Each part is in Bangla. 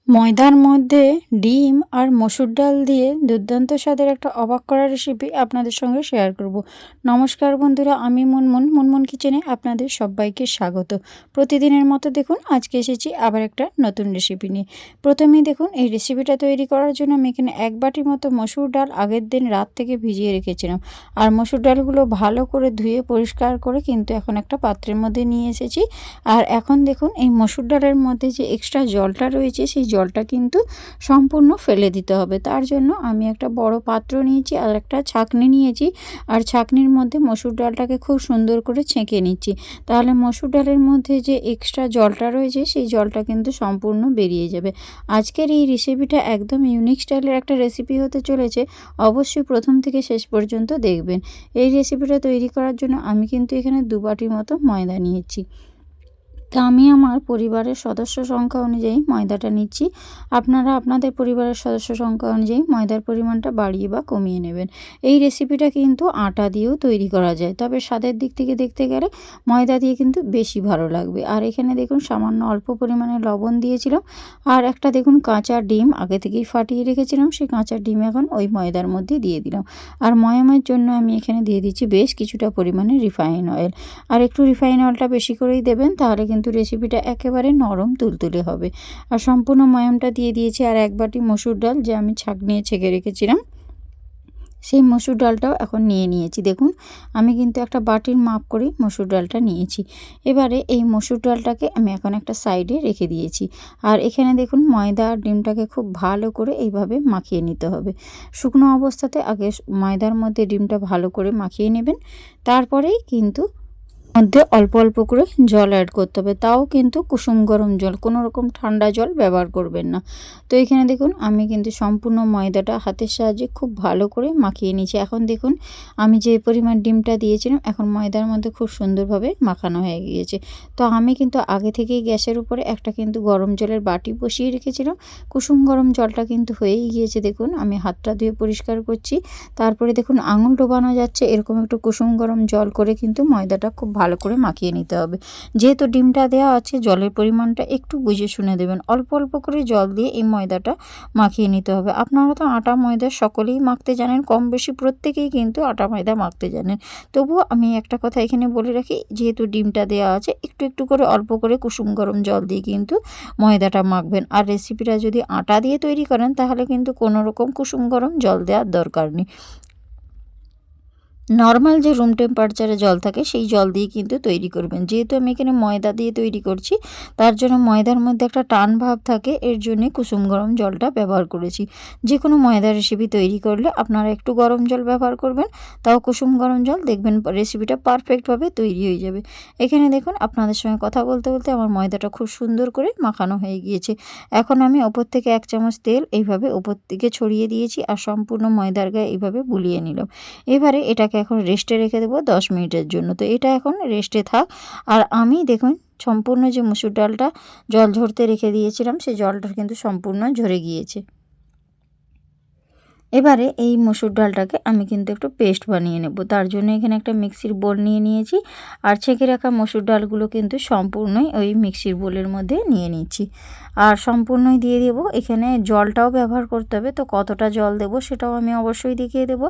ময়দার মধ্যে ডিম আর মসুর ডাল দিয়ে দুর্দান্ত স্বাদের একটা অবাক করা রেসিপি আপনাদের সঙ্গে শেয়ার করব। নমস্কার বন্ধুরা, আমি মুনমুন কিচেনে আপনাদের সবাইকে স্বাগত। প্রতিদিনের মতো দেখুন আজকে এসেছি আবার একটা নতুন রেসিপি নিয়ে। প্রথমেই দেখুন এই রেসিপিটা তৈরি করার জন্য আমি এখানে 1 বাটি মতো মসুর ডাল আগের দিন রাত থেকে ভিজিয়ে রেখেছিলাম। আর মসুর ডালগুলো ভালো করে ধুয়ে পরিষ্কার করে কিন্তু এখন একটা পাত্রের মধ্যে নিয়ে এসেছি। আর এখন দেখুন এই মসুর ডালের মধ্যে যে এক্সট্রা জলটা রয়েছে সেই জলটা কিন্তু সম্পূর্ণ ফেলে দিতে হবে। তার জন্য আমি একটা বড় পাত্র নিয়েছি আর একটা ছাঁকনি নিয়েছি। আর ছাঁকনির মধ্যে মসুর ডালটাকে খুব সুন্দর করে ছেঁকে নিচ্ছি। তাহলে মসুর ডালের মধ্যে যে এক্সট্রা জলটা রয়েছে সেই জলটা কিন্তু সম্পূর্ণ বেরিয়ে যাবে। আজকের এই রেসিপিটা একদম ইউনিক স্টাইলের একটা রেসিপি হতে চলেছে। অবশ্যই প্রথম থেকে শেষ পর্যন্ত দেখবেন। এই রেসিপিটা তৈরি করার জন্য আমি কিন্তু এখানে 2 বাটি মতো ময়দা নিয়েছি। তা আমি আমার পরিবারের সদস্য সংখ্যা অনুযায়ী ময়দাটা নিচ্ছি। আপনারা আপনাদের পরিবারের সদস্য সংখ্যা অনুযায়ী ময়দার পরিমাণটা বাড়িয়ে বা কমিয়ে নেবেন। এই রেসিপিটা কিন্তু আটা দিয়েও তৈরি করা যায়, তবে স্বাদের দিক থেকে দেখতে গেলে ময়দা দিয়ে কিন্তু বেশি ভালো লাগবে। আর এখানে দেখুন সামান্য অল্প পরিমাণে লবণ দিয়েছিলাম। আর একটা দেখুন কাঁচা ডিম আগে থেকেই ফাটিয়ে রেখেছিলাম, সেই কাঁচা ডিম এখন ওই ময়দার মধ্যে দিয়ে দিলাম। আর ময়ামের জন্য আমি এখানে দিয়ে দিচ্ছি বেশ কিছুটা পরিমাণে রিফাইন অয়েল। আর একটু রিফাইন অয়েলটা বেশি করেই দেবেন, তাহলে কিন্তু রেসিপিটা একেবারে নরম তুলতুলে হবে। আর সম্পূর্ণ ময়ামটা দিয়ে দিয়েছি। আর 1 বাটি মসুর ডাল যে আমি ছাঁকনিয়ে ছেঁকে রেখেছিলাম সেই মসুর ডালটাও এখন নিয়ে নিয়েছি। দেখুন আমি কিন্তু একটা বাটির মাপ করেই মসুর ডালটা নিয়েছি। এবারে এই মসুর ডালটাকে আমি এখন একটা সাইডে রেখে দিয়েছি। আর এখানে দেখুন ময়দা আর ডিমটাকে খুব ভালো করে এইভাবে মাখিয়ে নিতে হবে। শুকনো অবস্থাতে আগে ময়দার মধ্যে ডিমটা ভালো করে মাখিয়ে নেবেন, তারপরেই কিন্তু মধ্যে অল্প অল্প করে জল অ্যাড করতে হবে। তাও কিন্তু কুসুম গরম জল, কোনো রকম ঠান্ডা জল ব্যবহার করবেন না। তো এখানে দেখুন আমি কিন্তু সম্পূর্ণ ময়দাটা হাতের সাহায্যে খুব ভালো করে মাখিয়ে নিয়েছি। এখন দেখুন আমি যে পরিমাণ ডিমটা দিয়েছিলাম এখন ময়দার মধ্যে খুব সুন্দরভাবে মাখানো হয়ে গিয়েছে। তো আমি কিন্তু আগে থেকেই গ্যাসের উপরে একটা কিন্তু গরম জলের বাটি বসিয়ে রেখেছিলাম। কুসুম গরম জলটা কিন্তু হয়েই গিয়েছে। দেখুন আমি হাতটা ধুয়ে পরিষ্কার করছি। তারপরে দেখুন আঙুল ডোবানো যাচ্ছে এরকম একটু কুসুম গরম জল করে কিন্তু ময়দাটা খুব ভালো করে মাখিয়ে নিতে হবে। যেহেতু ডিমটা দেওয়া আছে জলের পরিমাণটা একটু বুঝে শুনে দেবেন। অল্প অল্প করে জল দিয়ে এই ময়দাটা মাখিয়ে নিতে হবে। আপনারা তো আটা ময়দা সকলেই মাখতে জানেন, কম বেশি প্রত্যেকেই কিন্তু আটা ময়দা মাখতে জানেন। তবুও আমি একটা কথা এখানে বলে রাখি, যেহেতু ডিমটা দেওয়া আছে একটু একটু করে অল্প করে কুসুম গরম জল দিয়ে কিন্তু ময়দাটা মাখবেন। আর রেসিপিটা যদি আটা দিয়ে তৈরি করেন তাহলে কিন্তু কোনো রকম কুসুম গরম জল দেওয়ার দরকার নেই। নর্মাল যে রুম টেম্পারেচারে জল থাকে সেই জল দিয়ে কিন্তু তৈরি করবেন। যেহেতু আমি এখানে ময়দা দিয়ে তৈরি করছি তার জন্য ময়দার মধ্যে একটা টান ভাব থাকে, এর জন্যে কুসুম গরম জলটা ব্যবহার করেছি। যে কোনো ময়দার রেসিপি তৈরি করলে আপনারা একটু গরম জল ব্যবহার করবেন, তাও কুসুম গরম জল, দেখবেন রেসিপিটা পারফেক্টভাবে তৈরি হয়ে যাবে। এখানে দেখুন আপনাদের সঙ্গে কথা বলতে বলতে আমার ময়দাটা খুব সুন্দর করে মাখানো হয়ে গিয়েছে। এখন আমি ওপর থেকে 1 চামচ তেল এইভাবে ওপর থেকে ছড়িয়ে দিয়েছি আর সম্পূর্ণ ময়দার গায়ে এইভাবে বুলিয়ে নিলাম। এবারে এটাকে এখন রেস্টে রেখে দেবো 10 মিনিটের জন্য। তো এটা এখন রেস্টে থাক। আর আমি দেখুন সম্পূর্ণ যে মসুর ডালটা জল ঝরতে রেখে দিয়েছিলাম সেই জলটা কিন্তু সম্পূর্ণ ঝরে গিয়েছে। এবারে এই মসুর ডালটাকে আমি কিন্তু একটু পেস্ট বানিয়ে নেব। তার জন্য এখানে একটা মিক্সির বোল নিয়ে নিয়েছি। আর ছেঁকে রাখা মসুর ডালগুলো কিন্তু সম্পূর্ণই ওই মিক্সির বোলের মধ্যে নিয়ে নিচ্ছি। আর সম্পূর্ণই দিয়ে দেবো। এখানে জলটাও ব্যবহার করতে হবে, তো কতটা জল দেবো সেটাও আমি অবশ্যই দেখিয়ে দেবো।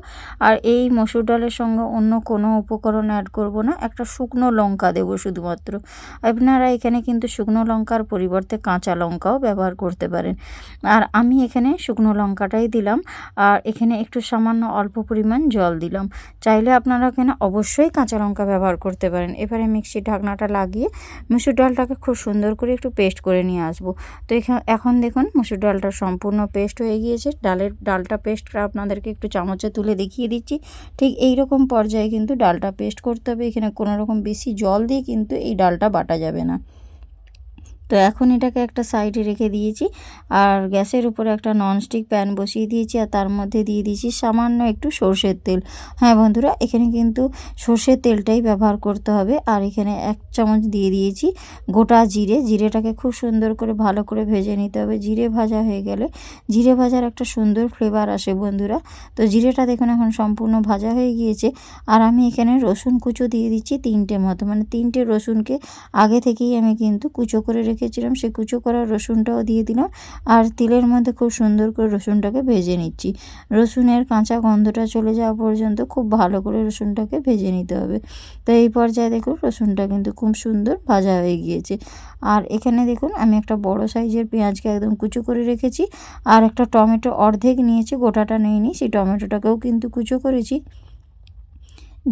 আর এই মসুর ডালের সঙ্গে অন্য কোনো উপকরণ অ্যাড করব না, একটা শুকনো লঙ্কা দেবো শুধুমাত্র। আপনারা এখানে কিন্তু শুকনো লঙ্কার পরিবর্তে কাঁচা লঙ্কাও ব্যবহার করতে পারেন। আর আমি এখানে শুকনো লঙ্কাটাই দিলাম। আর এখানে একটু সামান্য অল্প পরিমাণ জল দিলাম। চাইলে আপনারা এখানে অবশ্যই কাঁচা লঙ্কা ব্যবহার করতে পারেন। এবারে মিক্সির ঢাকনাটা লাগিয়ে মসুর ডালটাকে খুব সুন্দর করে একটু পেস্ট করে নিয়ে আসবো। তো এখন দেখুন মসুর ডালটা সম্পূর্ণ পেস্ট হয়ে গিয়েছে। ডালটা পেস্টটা আপনাদেরকে একটু চামচে তুলে দেখিয়ে দিচ্ছি। ঠিক এই রকম পর্যায়ে কিন্তু ডালটা পেস্ট করতে হবে। এখানে কোনো রকম বেশি জল দিয়ে কিন্তু এই ডালটা বাটা যাবে না। তো এখন এটাকে একটা সাইডে রেখে দিয়েছি। আর গ্যাসের উপরে একটা ননস্টিক প্যান বসিয়ে দিয়েছি আর তার মধ্যে দিয়ে দিয়েছি সামান্য একটু সর্ষের তেল। হ্যাঁ বন্ধুরা, এখানে কিন্তু সর্ষের তেলটাই ব্যবহার করতে হবে। আর এখানে 1 চামচ দিয়ে দিয়েছি গোটা জিরে। জিরেটাকে খুব সুন্দর করে ভালো করে ভেজে নিতে হবে। জিরে ভাজা হয়ে গেলে জিরে ভাজার একটা সুন্দর ফ্লেভার আসে বন্ধুরা। তো জিরেটা দেখুন এখন সম্পূর্ণ ভাজা হয়ে গিয়েছে। আর আমি এখানে রসুন কুচো দিয়ে দিচ্ছি 3টে মতো, মানে 3টে রসুনকে আগে থেকেই আমি কিন্তু কুচো করে রেখেছিলাম সেই কুচো করা রসুনটাও দিয়ে দিলাম। আর তেলের মধ্যে খুব সুন্দর করে রসুনটাকে ভেজে নিচ্ছি। রসুনের কাঁচা গন্ধটা চলে যাওয়া পর্যন্ত খুব ভালো করে রসুনটাকে ভেজে নিতে হবে। তো এই পর্যায়ে দেখুন রসুনটা কিন্তু খুব সুন্দর ভাজা হয়ে গিয়েছে। আর এখানে দেখুন আমি একটা বড় সাইজের পেঁয়াজকে একদম কুচো করে রেখেছি। আর একটা টমেটো অর্ধেক নিয়েছি, গোটাটা নিইনি, সেই টমেটোটাকেও কিন্তু কুচো করেছি,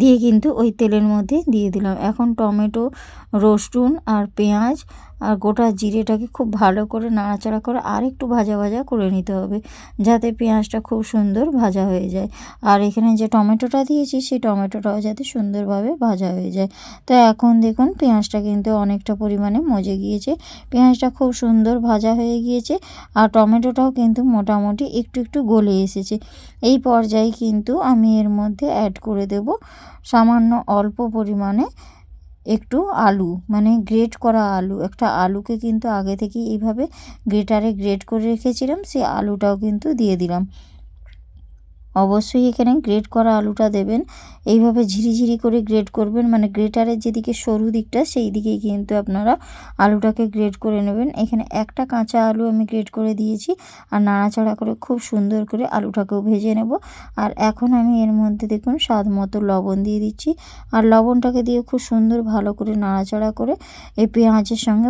দিয়ে কিন্তু ওই তেলের মধ্যে দিয়ে দিলাম। এখন টমেটো, রসুন আর পেঁয়াজ আর গোটা জিরেটাকে খুব ভালো করে নাড়াচাড়া করে আর একটু ভাজা ভাজা করে নিতে হবে, যাতে পেঁয়াজটা খুব সুন্দর ভাজা হয়ে যায়। আর এখানে যে টমেটোটা দিয়েছি সেই টমেটোটাও যাতে সুন্দরভাবে ভাজা হয়ে যায়। তো এখন দেখুন পেঁয়াজটা কিন্তু অনেকটা পরিমাণে মজে গিয়েছে, পেঁয়াজটা খুব সুন্দর ভাজা হয়ে গিয়েছে। আর টমেটোটাও কিন্তু মোটামুটি একটু একটু গলে এসেছে। এই পর্যায়ে কিন্তু আমি এর মধ্যে অ্যাড করে দেব সামান্য অল্প পরিমাণে একটু আলু, মানে গ্রেট করা আলু। একটা আলুকে কিন্তু আগে থেকেই এইভাবে গ্রেটারে গ্রেট করে রেখেছিলাম, সেই আলুটাও কিন্তু দিয়ে দিলাম। অবশ্যই এখানে গ্রেট করা আলুটা দেবেন, এইভাবে ঝিরিঝিরি করে গ্রেট করবেন, মানে গ্রেটারের যেদিকে সরু দিকটা সেই দিকেই কিন্তু আপনারা আলুটাকে গ্রেট করে নেবেন। এখানে একটা কাঁচা আলু আমি গ্রেট করে দিয়েছি আর নাড়াচাড়া করে খুব সুন্দর করে আলুটাকেও ভেজে নেব। আর এখন আমি এর মধ্যে দেখুন স্বাদ মতো লবণ দিয়ে দিচ্ছি, আর লবণটাকে দিয়ে খুব সুন্দর ভালো করে নাড়াচাড়া করে এই পেঁয়াজের সঙ্গে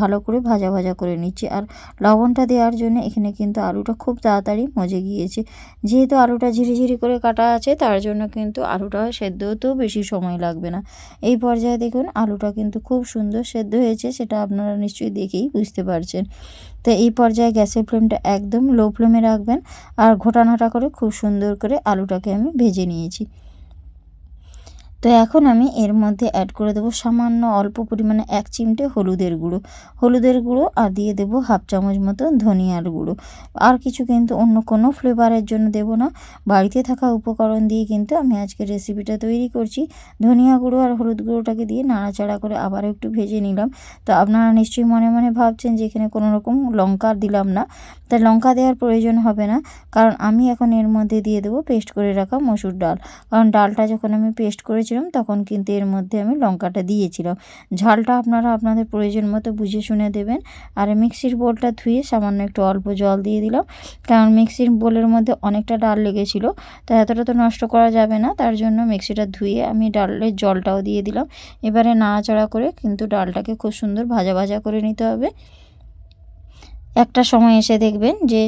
ভালো করে ভাজা ভাজা করে নিচ্ছি। আর লবণটা দেওয়ার জন্য এখানে কিন্তু আলুটা খুব তাড়াতাড়ি মজে গিয়েছে। যেহেতু আলুটা ঝিরিঝিরি করে কাটা আছে তার জন্য কিন্তু আলুটা সেদ্ধ হতেও বেশি সময় লাগবে না। এই পর্যায়ে দেখুন আলুটা কিন্তু খুব সুন্দর সেদ্ধ হয়েছে, সেটা আপনারা নিশ্চয়ই দেখেই বুঝতে পারছেন। তো এই পর্যায়ে গ্যাসের ফ্লেমটা একদম লো ফ্লেমে রাখবেন আর ঘোটানোটা করে খুব সুন্দর করে আলুটাকে আমি ভেজে নিয়েছি। তো এখন আমি এর মধ্যে অ্যাড করে দেবো সামান্য অল্প পরিমাণে 1 চিমটে হলুদের গুঁড়ো আর দিয়ে দেবো হাফ চামচ মতো ধনিয়ার গুঁড়ো। আর কিছু কিন্তু অন্য কোনো ফ্লেভারের জন্য দেব না, বাড়িতে থাকা উপকরণ দিয়ে কিন্তু আমি আজকে রেসিপিটা তৈরি করছি। ধনিয়া গুঁড়ো আর হলুদ গুঁড়োটাকে দিয়ে নাড়াচাড়া করে আবার একটু ভেজে নিলাম। তো আপনারা নিশ্চয়ই মনে মনে ভাবছেন যে এখানে কোনো রকম লঙ্কা দিলাম না, তাই লঙ্কা দেওয়ার প্রয়োজন হবে না, কারণ আমি এখন এর মধ্যে দিয়ে দেবো পেস্ট করে রাখা মসুর ডাল। কারণ ডালটা যখন আমি পেস্ট করেছিলাম তখন কিন্তু এর মধ্যে আমি লঙ্কাটা দিয়েছিলাম। ঝালটা আপনারা আপনাদের প্রয়োজন মতো বুঝে শুনে দেবেন। আর মিক্সির বোলটা ধুয়ে সামান্য একটু অল্প জল দিয়ে দিলাম, কারণ মিক্সির বোলের মধ্যে অনেকটা ডাল লেগেছিলো, তো এতটা তো নষ্ট করা যাবে না, তার জন্য মিক্সিটা ধুয়ে আমি ডালের জলটাও দিয়ে দিলাম। এবারে নাড়াচাড়া করে কিন্তু ডালটাকে খুব সুন্দর ভাজা ভাজা করে নিতে হবে। একটা সময় এসে দেখবেন যে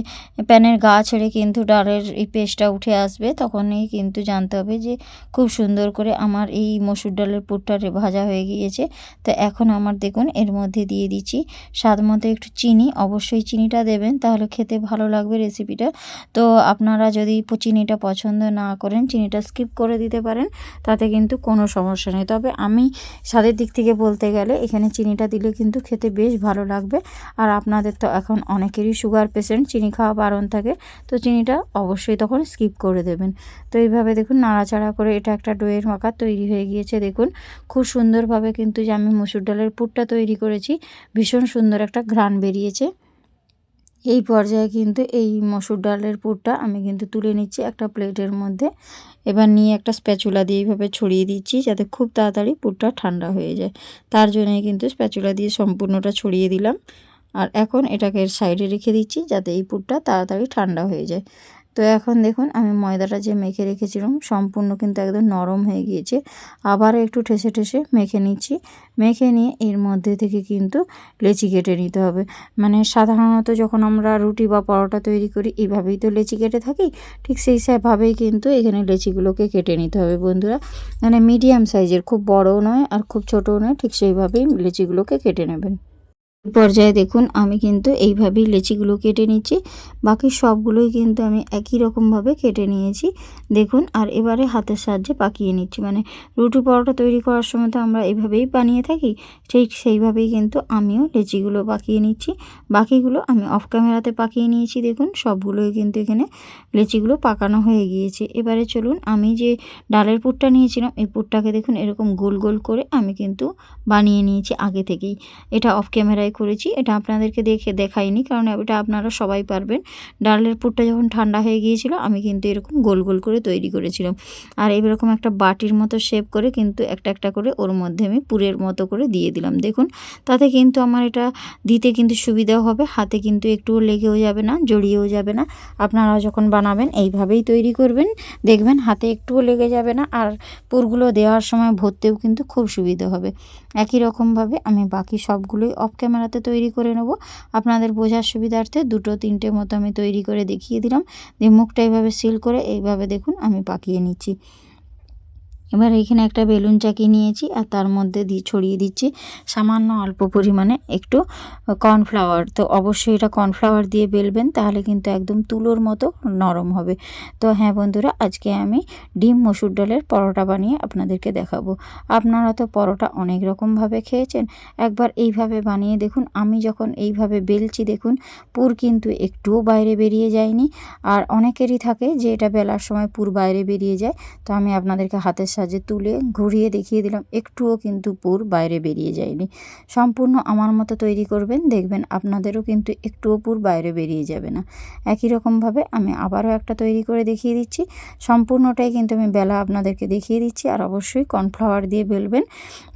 প্যানের গা ছেড়ে কিন্তু ডালের এই পেস্টটা উঠে আসবে, তখনই কিন্তু জানতে হবে যে খুব সুন্দর করে আমার এই মসুর ডালের পুরটা ভাজা হয়ে গিয়েছে। তো এখন আমার দেখুন এর মধ্যে দিয়ে দিচ্ছি স্বাদ মতো একটু চিনি, অবশ্যই চিনিটা দেবেন তাহলে খেতে ভালো লাগবে রেসিপিটা। তো আপনারা যদি চিনিটা পছন্দ না করেন চিনিটা স্কিপ করে দিতে পারেন, তাতে কিন্তু কোনো সমস্যা নেই। তবে আমি স্বাদের দিক থেকে বলতে গেলে এখানে চিনিটা দিলে কিন্তু খেতে বেশ ভালো লাগবে। আর আপনাদের তো এখন অনেকেরই সুগার পেশেন্ট, চিনি খাওয়া বারণ থাকে, তো চিনিটা অবশ্যই তখন স্কিপ করে দেবেন। তো এইভাবে দেখুন নাড়াচাড়া করে এটা একটা ডোয়ের মাখা তৈরি হয়ে গিয়েছে। দেখুন খুব সুন্দরভাবে কিন্তু যে আমি মসুর ডালের পুরটা তৈরি করেছি, ভীষণ সুন্দর একটা ঘ্রাণ বেরিয়েছে। এই পর্যায়ে কিন্তু এই মসুর ডালের পুরটা আমি কিন্তু তুলে নিচ্ছি একটা প্লেটের মধ্যে। এবার নিয়ে একটা স্প্যাচুলা দিয়ে এইভাবে ছড়িয়ে দিচ্ছি যাতে খুব তাড়াতাড়ি পুরটা ঠান্ডা হয়ে যায়, তার জন্যই কিন্তু স্প্যাচুলা দিয়ে সম্পূর্ণটা ছড়িয়ে দিলাম। আর এখন এটাকে সাইডে রেখে দিচ্ছি যাতে এই পুরটা তাড়াতাড়ি ঠান্ডা হয়ে যায়। তো এখন দেখুন আমি ময়দাটা যে মেখে রেখেছিলাম সম্পূর্ণ কিন্তু একদম নরম হয়ে গিয়েছে, আবার একটু ঠেসে ঠেসে মেখে নিচ্ছি। মেখে নিয়ে এর মধ্যে থেকে কিন্তু লেচি কেটে নিতে হবে। মানে সাধারণত যখন আমরা রুটি বা পরোটা তৈরি করি এইভাবেই তো লেচি কেটে থাকি, ঠিক সেই ভাবেই কিন্তু এখানে লেচিগুলোকে কেটে নিতে হবে বন্ধুরা। মানে মিডিয়াম সাইজের, খুব বড়ও নয় আর খুব ছোটও নয়, ঠিক সেইভাবেই লেচিগুলোকে কেটে নেবেন। পর্যায়ে দেখুন আমি কিন্তু এইভাবেই লেচিগুলো কেটে নিচ্ছি, বাকি সবগুলোই কিন্তু আমি একই রকমভাবে কেটে নিয়েছি দেখুন। আর এবারে হাতের সাহায্যে পাকিয়ে নিচ্ছি, মানে রুটি পরোটা তৈরি করার সময় তো আমরা এইভাবেই বানিয়ে থাকি, ঠিক সেইভাবেই কিন্তু আমিও লেচিগুলো পাকিয়ে নিচ্ছি। বাকিগুলো আমি অফ ক্যামেরাতে পাকিয়ে নিয়েছি, দেখুন সবগুলোই কিন্তু এখানে লেচিগুলো পাকানো হয়ে গিয়েছে। এবারে চলুন আমি যে ডালের পুরটা নিয়েছিলাম এই পুরটাকে দেখুন এরকম গোল গোল করে আমি কিন্তু বানিয়ে নিয়েছি আগে থেকেই, এটা অফ ক্যামেরায় করেছি, এটা আপনাদেরকে দেখাইনি, কারণ এটা আপনারা সবাই পারবেন। ডালের পুরটা যখন ঠান্ডা হয়ে গিয়েছিল আমি কিন্তু এরকম গোল গোল করে তৈরি করেছিলাম। আর এরকম একটা বাটির মতো শেপ করে কিন্তু একটা একটা করে ওর মধ্যে আমি পুরের মতো করে দিয়ে দিলাম। দেখুন, তাতে কিন্তু আমার এটা দিতে কিন্তু সুবিধাও হবে, হাতে কিন্তু একটুও লেগেও যাবে না, জড়িয়েও যাবে না। আপনারা যখন বানাবেন এইভাবেই তৈরি করবেন, দেখবেন হাতে একটুও লেগে যাবে না, আর পুরগুলো দেওয়ার সময় ভরতেও কিন্তু খুব সুবিধা হবে। একই রকমভাবে আমি বাকি সবগুলোই অফ ক্যামেরাতে তৈরি করে নেব। আপনাদের বোঝার সুবিধার্থে 2-3টে মতো আমি তৈরি করে দেখিয়ে দিলাম। দিয়ে মুখটা এইভাবে সিল করে এইভাবে দেখুন আমি পাকিয়ে নিচ্ছি। এবার এখানে একটা বেলুন চাকি নিয়েছি আর তার মধ্যে ছড়িয়ে দিচ্ছি সামান্য অল্প পরিমাণে একটু কর্নফ্লাওয়ার। তো অবশ্যই এটা কর্নফ্লাওয়ার দিয়ে বেলবেন, তাহলে কিন্তু একদম তুলোর মতো নরম হবে। তো হ্যাঁ বন্ধুরা, আজকে আমি ডিম মসুর ডালের পরোটা বানিয়ে আপনাদেরকে দেখাবো। আপনারা তো পরোটা অনেক রকমভাবে খেয়েছেন, একবার এইভাবে বানিয়ে দেখুন। আমি যখন এইভাবে বেলছি দেখুন, পুর কিন্তু একটুও বাইরে বেরিয়ে যায়নি। আর অনেকেরই থাকে যে এটা বেলার সময় পুর বাইরে বেরিয়ে যায়, তো আমি আপনাদেরকে হাতের সাহায্যে তুলে ঘুরিয়ে দেখিয়ে দিলাম, একটুও কিন্তু পুর বাইরে বেরিয়ে যায়নি। সম্পূর্ণ আমার মতো তৈরি করবেন, দেখবেন আপনাদেরও কিন্তু একটুও পুর বাইরে বেরিয়ে যাবে না। একই রকমভাবে আমি আবারও একটা তৈরি করে দেখিয়ে দিচ্ছি। সম্পূর্ণটাই কিন্তু আমি বেলা আপনাদেরকে দেখিয়ে দিচ্ছি। আর অবশ্যই কর্নফ্লাওয়ার দিয়ে বেলবেন,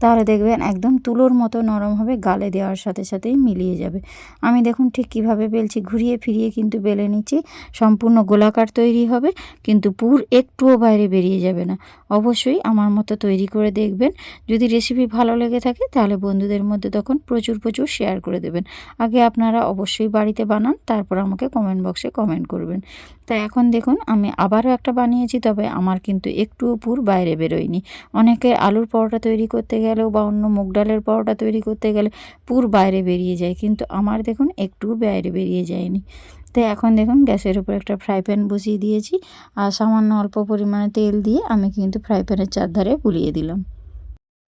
তাহলে দেখবেন একদম তুলোর মতো নরম হবে, গালে দেওয়ার সাথে সাথেই মিলিয়ে যাবে। আমি দেখুন ঠিক কিভাবে বেলছি, ঘুরিয়ে ফিরিয়ে কিন্তু বেলে নিচ্ছি। সম্পূর্ণ গোলাকার তৈরি হবে, কিন্তু পুর একটুও বাইরে বেরিয়ে যাবে না। অবশ্যই আমার মতো তৈরি করে দেখবেন। যদি রেসিপি ভালো লেগে থাকে তাহলে বন্ধুদের মধ্যে তখন প্রচুর প্রচুর শেয়ার করে দেবেন। আগে আপনারা অবশ্যই বাড়িতে বানান, তারপর আমাকে কমেন্ট বক্সে কমেন্ট করবেন। তা এখন দেখুন আমি আবারও একটা বানিয়েছি, তবে আমার কিন্তু একটুও পুর বাইরে বেরোয়নি। অনেকে আলুর পরোটা তৈরি করতে গেলেও বা অন্য মুগ ডালের পরোটা তৈরি করতে গেলে পুর বাইরে বেরিয়ে যায়, কিন্তু আমার দেখুন একটুও বাইরে বেরিয়ে যায়নি। তো এখন দেখুন গ্যাসের উপর একটা ফ্রাই প্যান বসিয়ে দিয়েছি, আর সামান্য অল্প পরিমাণে তেল দিয়ে আমি কিন্তু ফ্রাই প্যানের চারধারে বুলিয়ে দিলাম।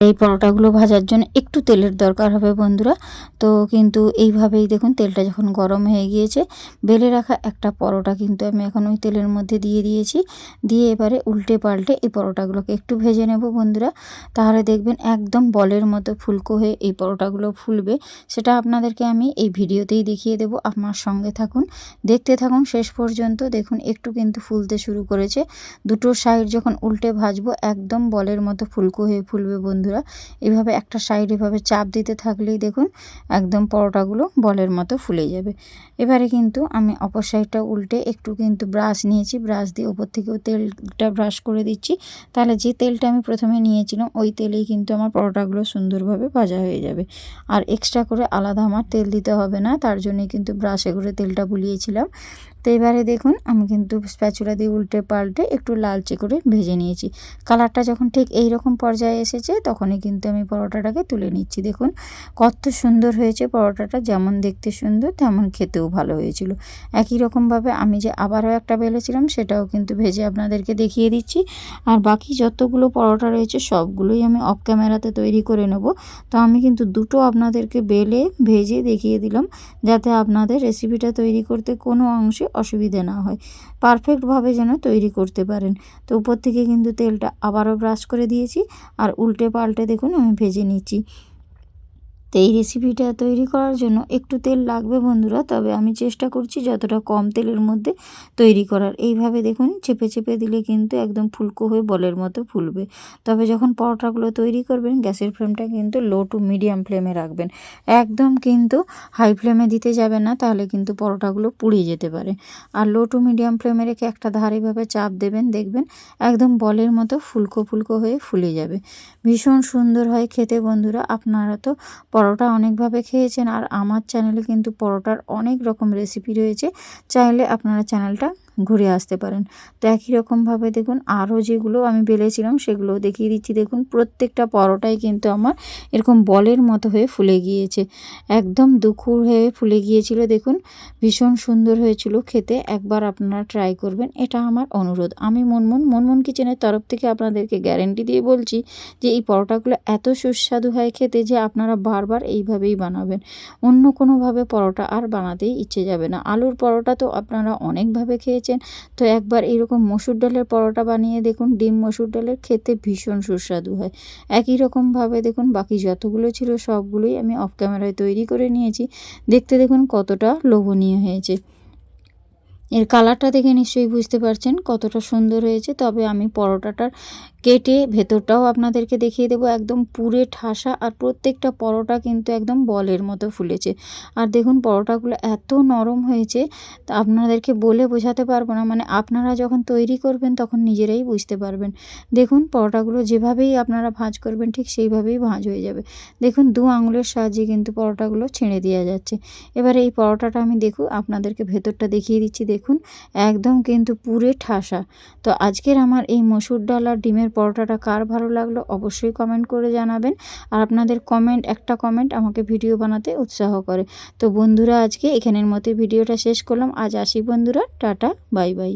এই পরোটাগুলো ভাজার জন্য একটু তেলের দরকার হবে বন্ধুরা। তো কিন্তু এইভাবেই দেখুন তেলটা যখন গরম হয়ে গিয়েছে, বেলে রাখা একটা পরোটা কিন্তু আমি এখন ওই তেলের মধ্যে দিয়ে দিয়েছি। দিয়ে এবারে উল্টে পাল্টে এই পরোটাগুলোকে একটু ভেজে নেব বন্ধুরা। তাহলে দেখবেন একদম বলের মতো ফুলকো হয়ে এই পরোটাগুলো ফুলবে। সেটা আপনাদেরকে আমি এই ভিডিওতেই দেখিয়ে দেব, আমার সঙ্গে থাকুন, দেখতে থাকুন শেষ পর্যন্ত। দেখুন একটু কিন্তু ফুলতে শুরু করেছে। দুটো সাইড যখন উল্টে ভাজবো একদম বলের মতো ফুলকো হয়ে ফুলবে বন্ধুরা। এভাবে একটা সাইড এভাবে চাপ দিতে থাকলেই দেখুন একদম পরোটাগুলো বলের মতো ফুলে যাবে। এবারে কিন্তু আমি অপর সাইডটা উল্টে একটু কিন্তু ব্রাশ নিয়েছি, ব্রাশ দিয়ে ওপর থেকেও তেলটা ব্রাশ করে দিচ্ছি। তাহলে যে তেলটা আমি প্রথমে নিয়েছিলাম ওই তেলেই কিন্তু আমার পরোটাগুলো সুন্দরভাবে ভাজা হয়ে যাবে। আর এক্সট্রা করে আলাদা আমার তেল দিতে হবে না, তার জন্যই কিন্তু ব্রাশে করে তেলটা বুলিয়েছিলাম। তো এবারে দেখুন আমি কিন্তু স্প্যাচুলা দিয়ে উল্টে পাল্টে একটু লালচে করে ভেজে নিয়েছি। কালারটা যখন ঠিক এই রকম পর্যায়ে এসেছে তখনই কিন্তু আমি পরোটাটাকে তুলে নিচ্ছি। দেখুন কত সুন্দর হয়েছে পরোটাটা, যেমন দেখতে সুন্দর তেমন খেতেও ভালো হয়েছিল। একই রকমভাবে আমি যে আবারও একটা বেলেছিলাম সেটাও কিন্তু ভেজে আপনাদেরকে দেখিয়ে দিচ্ছি। আর বাকি যতগুলো পরোটা রয়েছে সবগুলোই আমি অফ ক্যামেরাতে তৈরি করে নেব। তো আমি কিন্তু দুটো আপনাদেরকে বেলে ভেজে দেখিয়ে দিলাম, যাতে আপনাদের রেসিপিটা তৈরি করতে কোনো অংশে অসুবিধে না হয়, পারফেক্টভাবে যেন তৈরি করতে পারেন। তো উপর থেকে কিন্তু তেলটা আবারও ব্রাশ করে দিয়েছি, আর উল্টে পাল্টে দেখুন আমি ভেজে নিচ্ছি। তো এই রেসিপিটা তৈরি করার জন্য একটু তেল লাগবে বন্ধুরা, তবে আমি চেষ্টা করছি যতটা কম তেলের মধ্যে তৈরি করার। এইভাবে দেখুন চেপে চেপে দিলে কিন্তু একদম ফুলকো হয়ে বলের মতো ফুলবে। তবে যখন পরোটাগুলো তৈরি করবেন গ্যাসের ফ্লেমটা কিন্তু লো টু মিডিয়াম ফ্লেমে রাখবেন, একদম কিন্তু হাই ফ্লেমে দিতে যাবে না, তাহলে কিন্তু পরোটাগুলো পুড়ে যেতে পারে। আর লো টু মিডিয়াম ফ্লেমে রেখে একটা ধার এভাবে চাপ দেবেন, দেখবেন একদম বলের মতো ফুলকো ফুলকো হয়ে ফুলে যাবে। ভীষণ সুন্দর হয় খেতে বন্ধুরা। আপনারা তো পরোটা অনেকভাবে খেয়েছেন, আর আমার চ্যানেলে কিন্তু পরোটার অনেক রকম রেসিপি রয়েছে, চাইলে আপনারা চ্যানেলটা ঘুরে আসতে পারেন। তো একই রকমভাবে দেখুন আরও যেগুলো আমি বেলেছিলাম সেগুলো দেখিয়ে দিচ্ছি। দেখুন প্রত্যেকটা পরোটাই কিন্তু আমার এরকম বলের মতো হয়ে ফুলে গিয়েছে, একদম দুখুর হয়ে ফুলে গিয়েছিল। দেখুন ভীষণ সুন্দর হয়েছিল খেতে, একবার আপনারা ট্রাই করবেন, এটা আমার অনুরোধ। আমি মুনমুন কিচেনের তরফ থেকে আপনাদেরকে গ্যারেন্টি দিয়ে বলছি যে এই পরোটাগুলো এত সুস্বাদু হয় খেতে যে আপনারা বারবার এইভাবেই বানাবেন, অন্য কোনোভাবে পরোটা আর বানাতেই ইচ্ছে যাবে না। আলুর পরোটা তো আপনারা অনেকভাবে খেয়েছেন, পেয়েছেন। তো একবার এরকম মসুর ডালের পরোটা বানিয়ে দেখুন, ডিম মসুর ডালের, খেতে ভীষণ সুস্বাদু হয়। একই রকমভাবে দেখুন বাকি যতগুলো ছিল সবগুলোই আমি অফ ক্যামেরায় তৈরি করে নিয়েছি। দেখতে দেখুন কতটা লোভনীয় হয়েছে। এর কালারটা দেখে নিশ্চয়ই বুঝতে পারছেন কতটা সুন্দর হয়েছে। তবে আমি পরোটাটার কেটে ভেতরটাও আপনাদেরকে দেখিয়ে দেবো, একদম পুরে ঠাসা, আর প্রত্যেকটা পরোটা কিন্তু একদম বলের মতো ফুলেছে। আর দেখুন পরোটাগুলো এত নরম হয়েছে, তা আপনাদেরকে বলে বোঝাতে পারবো না। মানে আপনারা যখন তৈরি করবেন তখন নিজেরাই বুঝতে পারবেন। দেখুন পরোটাগুলো যেভাবেই আপনারা ভাঁজ করবেন ঠিক সেইভাবেই ভাঁজ হয়ে যাবে। দেখুন 2 আঙুলের সাহায্যে কিন্তু পরোটাগুলো ছেড়ে দেওয়া যাচ্ছে। এবারে এই পরোটাটা আমি আপনাদেরকে ভেতরটা দেখিয়ে দিচ্ছি। দেখুন একদম কিন্তু পুরে ঠাসা। তো আজকের আমার এই মসুর ডাল আর ডিমের পরোটাটা কার ভালো লাগলো অবশ্যই কমেন্ট করে জানাবেন। আর আপনাদের কমেন্ট, একটা কমেন্ট আমাকে ভিডিও বানাতে উৎসাহ করে। তো বন্ধুরা আজকে এখানের মতো ভিডিওটা শেষ করলাম। আজ আসি বন্ধুরা, টাটা, বাই বাই।